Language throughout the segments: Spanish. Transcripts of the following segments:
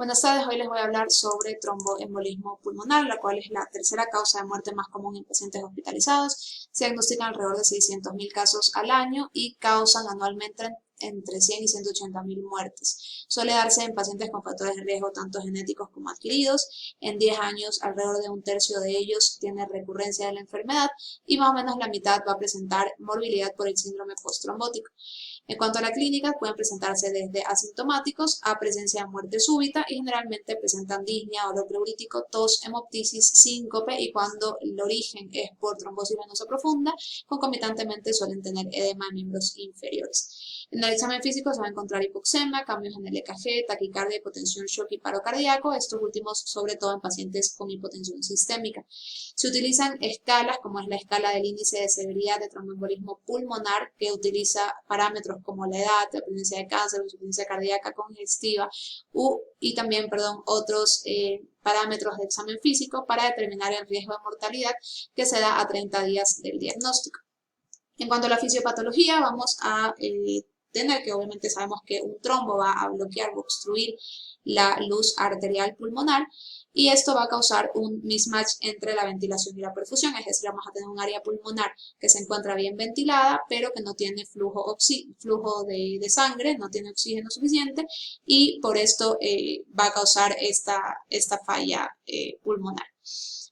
Buenas tardes, hoy les voy a hablar sobre tromboembolismo pulmonar, la cual es la tercera causa de muerte más común en pacientes hospitalizados. Se diagnostican alrededor de 600.000 casos al año y causan anualmente entre 100 y 180.000 muertes. Suele darse en pacientes con factores de riesgo tanto genéticos como adquiridos. En 10 años, alrededor de un tercio de ellos tiene recurrencia de la enfermedad y más o menos la mitad va a presentar morbilidad por el síndrome postrombótico. En cuanto a la clínica, pueden presentarse desde asintomáticos a presencia de muerte súbita y generalmente presentan disnea, dolor pleurítico, tos, hemoptisis, síncope y cuando el origen es por trombosis venosa profunda, concomitantemente suelen tener edema de miembros inferiores. En el examen físico se va a encontrar hipoxemia, cambios en el EKG, taquicardia, hipotensión, shock y paro cardíaco, estos últimos sobre todo en pacientes con hipotensión sistémica. Se utilizan escalas como es la escala del índice de severidad de tromboembolismo pulmonar, que utiliza parámetros como la edad, la presencia de cáncer, insuficiencia cardíaca congestiva y también, otros parámetros de examen físico para determinar el riesgo de mortalidad que se da a 30 días del diagnóstico. En cuanto a la fisiopatología, vamos a tener que obviamente sabemos que un trombo va a bloquear o obstruir la luz arterial pulmonar y esto va a causar un mismatch entre la ventilación y la perfusión, es decir, vamos a tener un área pulmonar que se encuentra bien ventilada, pero que no tiene flujo de sangre, no tiene oxígeno suficiente y por esto va a causar esta falla pulmonar.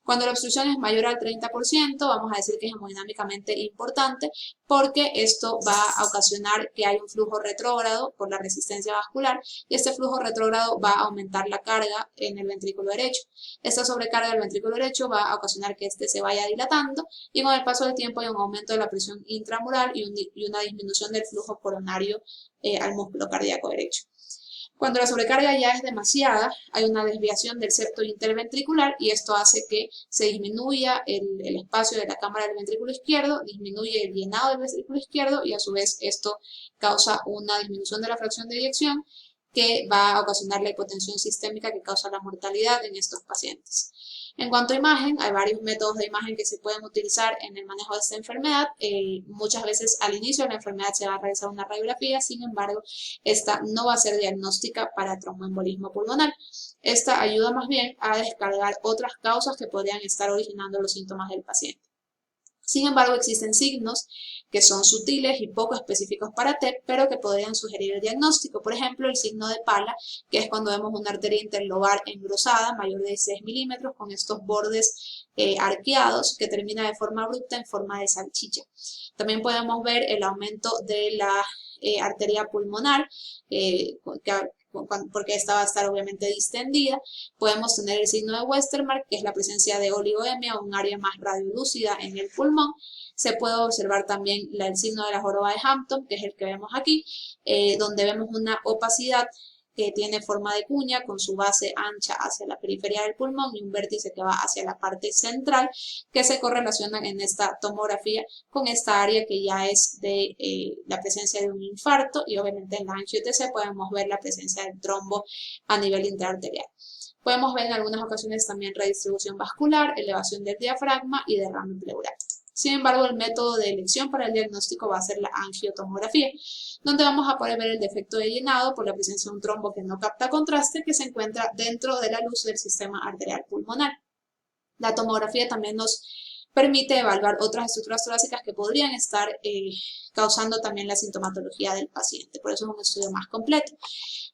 Cuando la obstrucción es mayor al 30%, vamos a decir que es hemodinámicamente importante porque esto va a ocasionar que haya un flujo retrógrado por la resistencia vascular y este flujo retrógrado va a aumentar la carga en el ventrículo derecho. Esta sobrecarga del ventrículo derecho va a ocasionar que este se vaya dilatando y con el paso del tiempo hay un aumento de la presión intramural y una disminución del flujo coronario al músculo cardíaco derecho. Cuando la sobrecarga ya es demasiada, hay una desviación del septo interventricular y esto hace que se disminuya el espacio de la cámara del ventrículo izquierdo, disminuye el llenado del ventrículo izquierdo y a su vez esto causa una disminución de la fracción de eyección que va a ocasionar la hipotensión sistémica que causa la mortalidad en estos pacientes. En cuanto a imagen, hay varios métodos de imagen que se pueden utilizar en el manejo de esta enfermedad. Muchas veces al inicio de la enfermedad se va a realizar una radiografía, sin embargo, esta no va a ser diagnóstica para tromboembolismo pulmonar. Esta ayuda más bien a descargar otras causas que podrían estar originando los síntomas del paciente. Sin embargo, existen signos que son sutiles y poco específicos para TEP, pero que podrían sugerir el diagnóstico. Por ejemplo, el signo de Pala, que es cuando vemos una arteria interlobar engrosada, mayor de 6 milímetros, con estos bordes arqueados, que termina de forma abrupta en forma de salchicha. También podemos ver el aumento de la arteria pulmonar, porque esta va a estar obviamente distendida. Podemos tener el signo de Westermarck, que es la presencia de oligoemia o un área más radiolúcida en el pulmón. Se puede observar también el signo de la joroba de Hampton, que es el que vemos aquí, donde vemos una opacidad que tiene forma de cuña con su base ancha hacia la periferia del pulmón y un vértice que va hacia la parte central, que se correlacionan en esta tomografía con esta área que ya es de la presencia de un infarto y obviamente en la angio-TC podemos ver la presencia del trombo a nivel intraarterial. Podemos ver en algunas ocasiones también redistribución vascular, elevación del diafragma y derrame pleural. Sin embargo, el método de elección para el diagnóstico va a ser la angiotomografía, donde vamos a poder ver el defecto de llenado por la presencia de un trombo que no capta contraste que se encuentra dentro de la luz del sistema arterial pulmonar. La tomografía también nos permite evaluar otras estructuras torácicas que podrían estar causando también la sintomatología del paciente, por eso es un estudio más completo.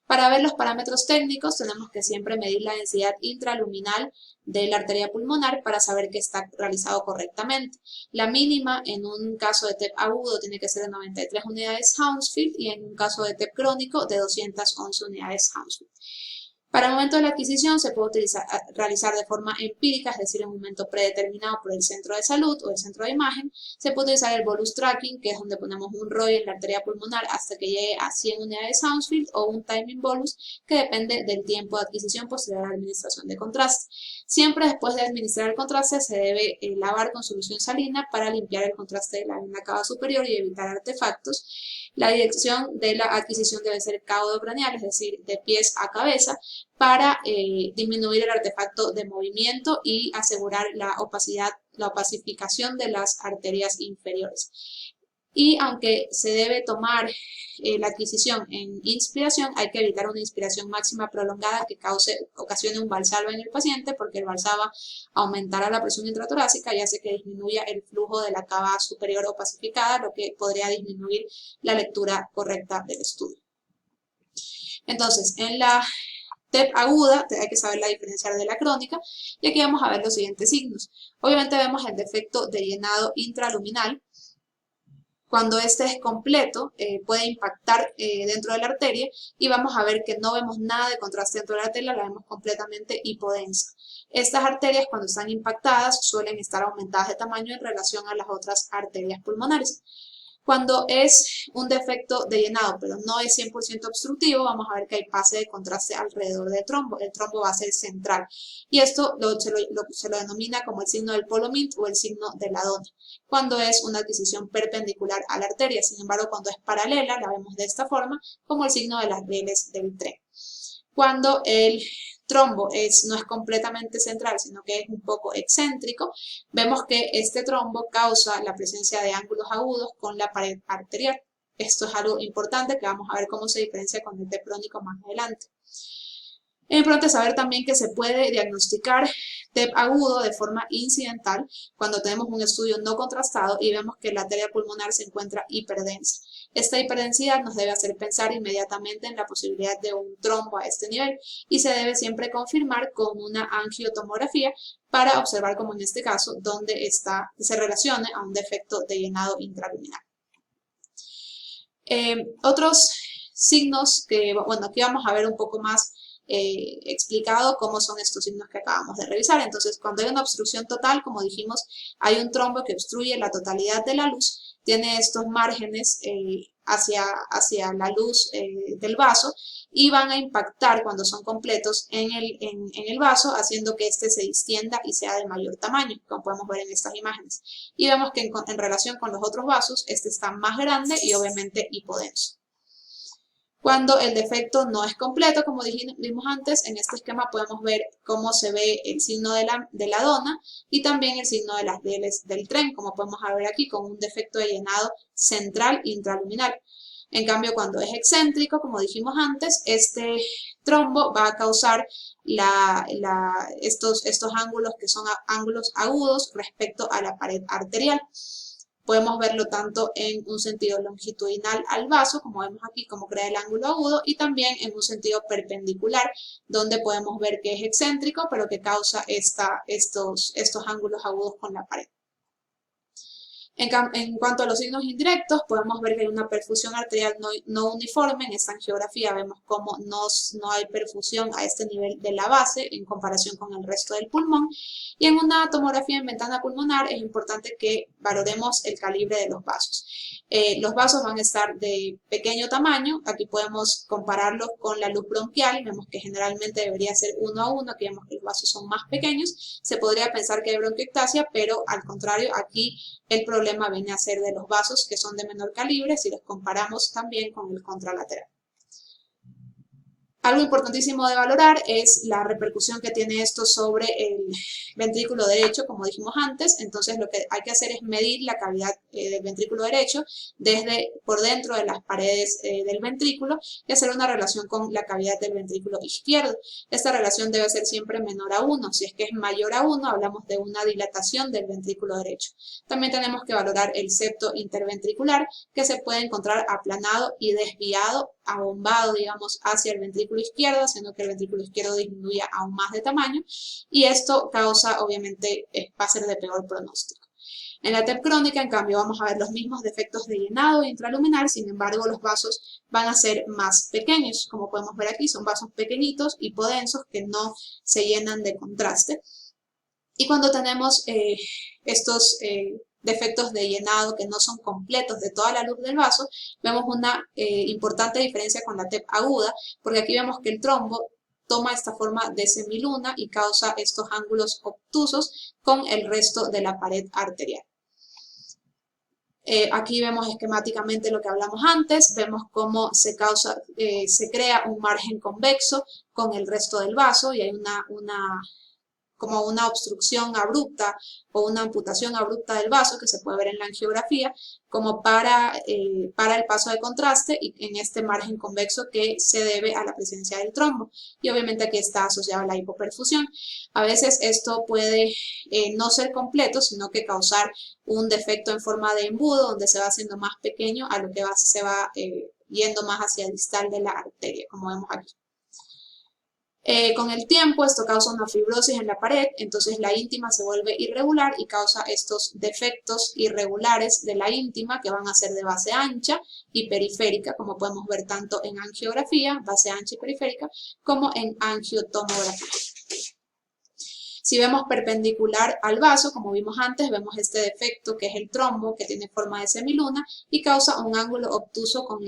Para ver los parámetros técnicos tenemos que siempre medir la densidad intraluminal de la arteria pulmonar para saber que está realizado correctamente. La mínima en un caso de TEP agudo tiene que ser de 93 unidades Hounsfield y en un caso de TEP crónico de 211 unidades Hounsfield. Para el momento de la adquisición se puede realizar de forma empírica, es decir, en un momento predeterminado por el centro de salud o el centro de imagen. Se puede utilizar el bolus tracking, que es donde ponemos un ROI en la arteria pulmonar hasta que llegue a 100 unidades Hounsfield, o un timing bolus, que depende del tiempo de adquisición posterior a la administración de contraste. Siempre después de administrar el contraste se debe lavar con solución salina para limpiar el contraste de la vena cava superior y evitar artefactos. La dirección de la adquisición debe ser caudocranial, es decir, de pies a cabeza, para disminuir el artefacto de movimiento y asegurar la opacificación de las arterias inferiores. y aunque se debe tomar la adquisición en inspiración, hay que evitar una inspiración máxima prolongada que ocasione un valsalva en el paciente, porque el valsalva aumentará la presión intratorácica y hace que disminuya el flujo de la cava superior opacificada, lo que podría disminuir la lectura correcta del estudio. Entonces, en la TEP aguda hay que saberla diferenciar de la crónica, y aquí vamos a ver los siguientes signos. Obviamente vemos el defecto de llenado intraluminal. Cuando este es completo, puede impactar dentro de la arteria, y vamos a ver que no vemos nada de contraste dentro de la arteria, la vemos completamente hipodensa. Estas arterias, cuando están impactadas, suelen estar aumentadas de tamaño en relación a las otras arterias pulmonares. Cuando es un defecto de llenado, pero no es 100% obstructivo, vamos a ver que hay pase de contraste alrededor del trombo. El trombo va a ser central. Y esto se lo denomina como el signo del polo Mint o el signo de la dona, cuando es una adquisición perpendicular a la arteria. Sin embargo, cuando es paralela, la vemos de esta forma, como el signo de las rieles del tren. Cuando el trombo no es completamente central, sino que es un poco excéntrico, vemos que este trombo causa la presencia de ángulos agudos con la pared arterial. Esto es algo importante que vamos a ver cómo se diferencia con el TEP crónico más adelante. Es importante saber también que se puede diagnosticar TEP agudo de forma incidental cuando tenemos un estudio no contrastado y vemos que la arteria pulmonar se encuentra hiperdensa. Esta hiperdensidad nos debe hacer pensar inmediatamente en la posibilidad de un trombo a este nivel, y se debe siempre confirmar con una angiotomografía para observar, como en este caso, dónde se relacione a un defecto de llenado intraluminal. Otros signos que, bueno, aquí vamos a ver un poco más explicado cómo son estos signos que acabamos de revisar. Entonces, cuando hay una obstrucción total, como dijimos, hay un trombo que obstruye la totalidad de la luz, tiene estos márgenes hacia la luz del vaso, y van a impactar cuando son completos en el vaso, haciendo que este se distienda y sea de mayor tamaño, como podemos ver en estas imágenes. Y vemos que en relación con los otros vasos, este está más grande y obviamente hipodenso. Cuando el defecto no es completo, como vimos antes, en este esquema podemos ver cómo se ve el signo de la dona y también el signo de las rieles del tren, como podemos ver aquí, con un defecto de llenado central intraluminal. En cambio, cuando es excéntrico, como dijimos antes, este trombo va a causar estos ángulos que son ángulos agudos respecto a la pared arterial. Podemos verlo tanto en un sentido longitudinal al vaso, como vemos aquí, como crea el ángulo agudo, y también en un sentido perpendicular, donde podemos ver que es excéntrico, pero que causa estos ángulos agudos con la pared. En cuanto a los signos indirectos, podemos ver que hay una perfusión arterial no uniforme. En esta angiografía vemos cómo no hay perfusión a este nivel de la base en comparación con el resto del pulmón. Y en una tomografía en ventana pulmonar es importante que valoremos el calibre de los vasos. Los vasos van a estar de pequeño tamaño. Aquí podemos compararlos con la luz bronquial. Vemos que generalmente debería ser 1 a 1. Aquí vemos que los vasos son más pequeños. Se podría pensar que hay bronquiectasia, pero al contrario, aquí el problema viene a ser de los vasos, que son de menor calibre si los comparamos también con el contralateral. Algo importantísimo de valorar es la repercusión que tiene esto sobre el ventrículo derecho, como dijimos antes. Entonces lo que hay que hacer es medir la cavidad del ventrículo derecho por dentro de las paredes del ventrículo, y hacer una relación con la cavidad del ventrículo izquierdo. Esta relación debe ser siempre menor a 1. Si es que es mayor a 1, hablamos de una dilatación del ventrículo derecho. También tenemos que valorar el septo interventricular, que se puede encontrar aplanado y desviado, abombado, digamos, hacia el ventrículo izquierdo, haciendo que el ventrículo izquierdo disminuya aún más de tamaño, y esto causa, obviamente, va a ser de peor pronóstico. En la TEP crónica, en cambio, vamos a ver los mismos defectos de llenado intraluminal. Sin embargo, los vasos van a ser más pequeños. Como podemos ver aquí, son vasos pequeñitos, hipodensos, que no se llenan de contraste. Y cuando tenemos estos defectos de llenado que no son completos de toda la luz del vaso, vemos una importante diferencia con la TEP aguda, porque aquí vemos que el trombo toma esta forma de semiluna y causa estos ángulos obtusos con el resto de la pared arterial. Aquí vemos esquemáticamente lo que hablamos antes, vemos cómo se crea un margen convexo con el resto del vaso, y hay como una obstrucción abrupta o una amputación abrupta del vaso que se puede ver en la angiografía, como para el paso de contraste y en este margen convexo que se debe a la presencia del trombo. Y obviamente aquí está asociado a la hipoperfusión. A veces esto puede no ser completo, sino que causar un defecto en forma de embudo, donde se va haciendo más pequeño a lo que se va yendo más hacia el distal de la arteria, como vemos aquí. Con el tiempo esto causa una fibrosis en la pared, entonces la íntima se vuelve irregular y causa estos defectos irregulares de la íntima que van a ser de base ancha y periférica, como podemos ver tanto en angiografía, base ancha y periférica, como en angiotomografía. Si vemos perpendicular al vaso, como vimos antes, vemos este defecto que es el trombo, que tiene forma de semiluna y causa un ángulo obtuso con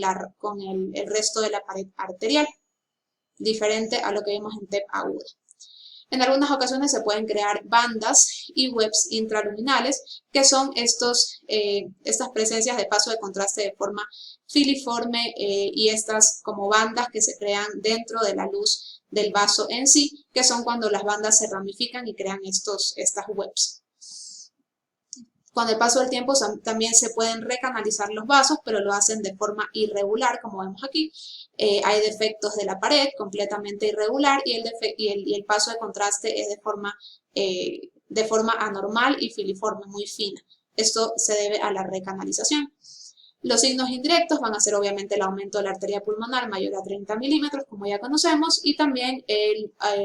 el resto de la pared arterial, diferente a lo que vimos en TEP aguda. En algunas ocasiones se pueden crear bandas y webs intraluminales, que son estas presencias de paso de contraste de forma filiforme y estas como bandas que se crean dentro de la luz del vaso en sí, que son cuando las bandas se ramifican y crean estas webs. Con el paso del tiempo también se pueden recanalizar los vasos, pero lo hacen de forma irregular, como vemos aquí. Hay defectos de la pared completamente irregular y el paso de contraste es de forma anormal y filiforme, muy fina. Esto se debe a la recanalización. Los signos indirectos van a ser obviamente el aumento de la arteria pulmonar mayor a 30 milímetros, como ya conocemos, y también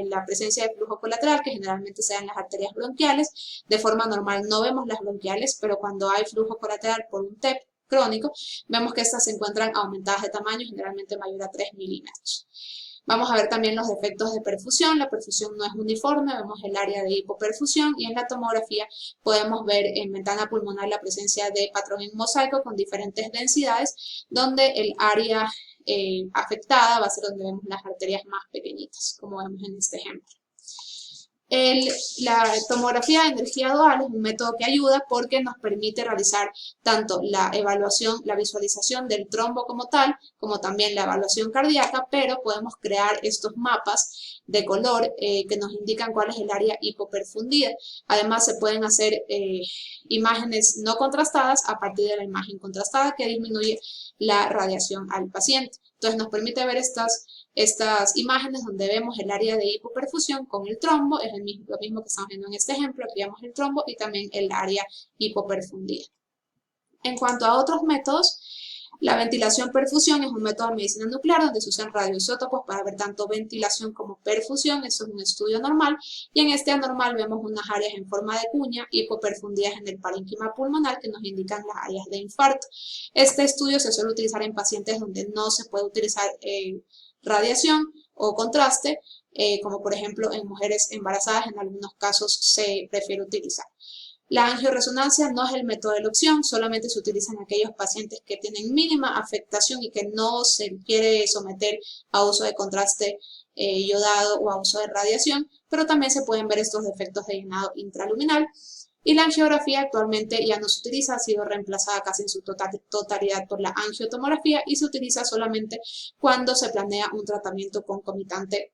la presencia de flujo colateral, que generalmente se da en las arterias bronquiales. De forma normal no vemos las bronquiales, pero cuando hay flujo colateral por un TEP crónico, vemos que estas se encuentran aumentadas de tamaño, generalmente mayor a 3 milímetros. Vamos a ver también los defectos de perfusión. La perfusión no es uniforme, vemos el área de hipoperfusión y en la tomografía podemos ver en ventana pulmonar la presencia de patrón en mosaico con diferentes densidades, donde el área afectada va a ser donde vemos las arterias más pequeñitas, como vemos en este ejemplo. La tomografía de energía dual es un método que ayuda porque nos permite realizar tanto la evaluación, la visualización del trombo como tal, como también la evaluación cardíaca, pero podemos crear estos mapas de color que nos indican cuál es el área hipoperfundida. Además, se pueden hacer imágenes no contrastadas a partir de la imagen contrastada que disminuye la radiación al paciente. Entonces, nos permite ver estas imágenes donde vemos el área de hipoperfusión con el trombo, es lo mismo que estamos viendo en este ejemplo, aquí vemos el trombo y también el área hipoperfundida. En cuanto a otros métodos, la ventilación-perfusión es un método de medicina nuclear donde se usan radioisótopos para ver tanto ventilación como perfusión, eso es un estudio normal, y en este anormal vemos unas áreas en forma de cuña hipoperfundidas en el parénquima pulmonar que nos indican las áreas de infarto. Este estudio se suele utilizar en pacientes donde no se puede utilizar radiación o contraste, como por ejemplo en mujeres embarazadas, en algunos casos se prefiere utilizar. La angioresonancia no es el método de elección, solamente se utiliza en aquellos pacientes que tienen mínima afectación y que no se quiere someter a uso de contraste iodado o a uso de radiación, pero también se pueden ver estos defectos de llenado intraluminal. Y la angiografía actualmente ya no se utiliza, ha sido reemplazada casi en su totalidad por la angiotomografía y se utiliza solamente cuando se planea un tratamiento concomitante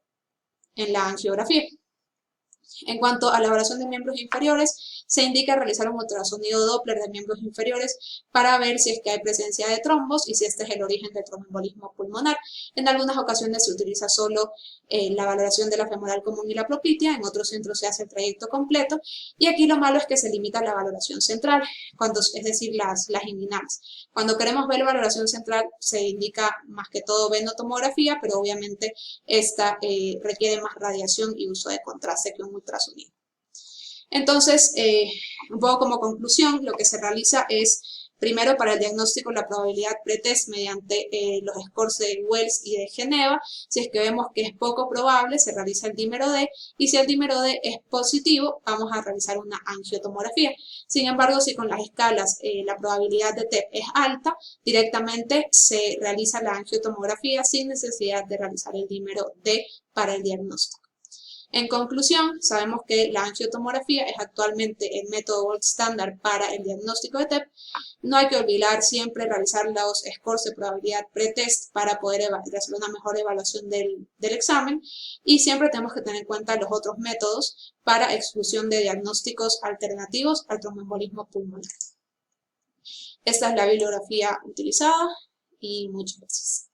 en la angiografía. En cuanto a la evaluación de miembros inferiores, se indica realizar un ultrasonido Doppler de miembros inferiores para ver si es que hay presencia de trombos y si este es el origen del tromboembolismo pulmonar. En algunas ocasiones se utiliza solo la valoración de la femoral común y la propitia, en otros centros se hace el trayecto completo, y aquí lo malo es que se limita a la valoración central, es decir, las inguinales. Cuando queremos ver la valoración central se indica más que todo venotomografía, pero obviamente esta requiere más radiación y uso de contraste que un ultrasonido. Entonces, un poco como conclusión, lo que se realiza es, primero, para el diagnóstico, la probabilidad pretest mediante los scores de Wells y de Geneva. Si es que vemos que es poco probable, se realiza el dímero D, y si el dímero D es positivo, vamos a realizar una angiotomografía. Sin embargo, si con las escalas la probabilidad de TEP es alta, directamente se realiza la angiotomografía sin necesidad de realizar el dímero D para el diagnóstico. En conclusión, sabemos que la angiotomografía es actualmente el método gold standard para el diagnóstico de TEP. No hay que olvidar siempre realizar los scores de probabilidad pretest para poder hacer una mejor evaluación del examen, y siempre tenemos que tener en cuenta los otros métodos para exclusión de diagnósticos alternativos al tromboembolismo pulmonar. Esta es la bibliografía utilizada y muchas gracias.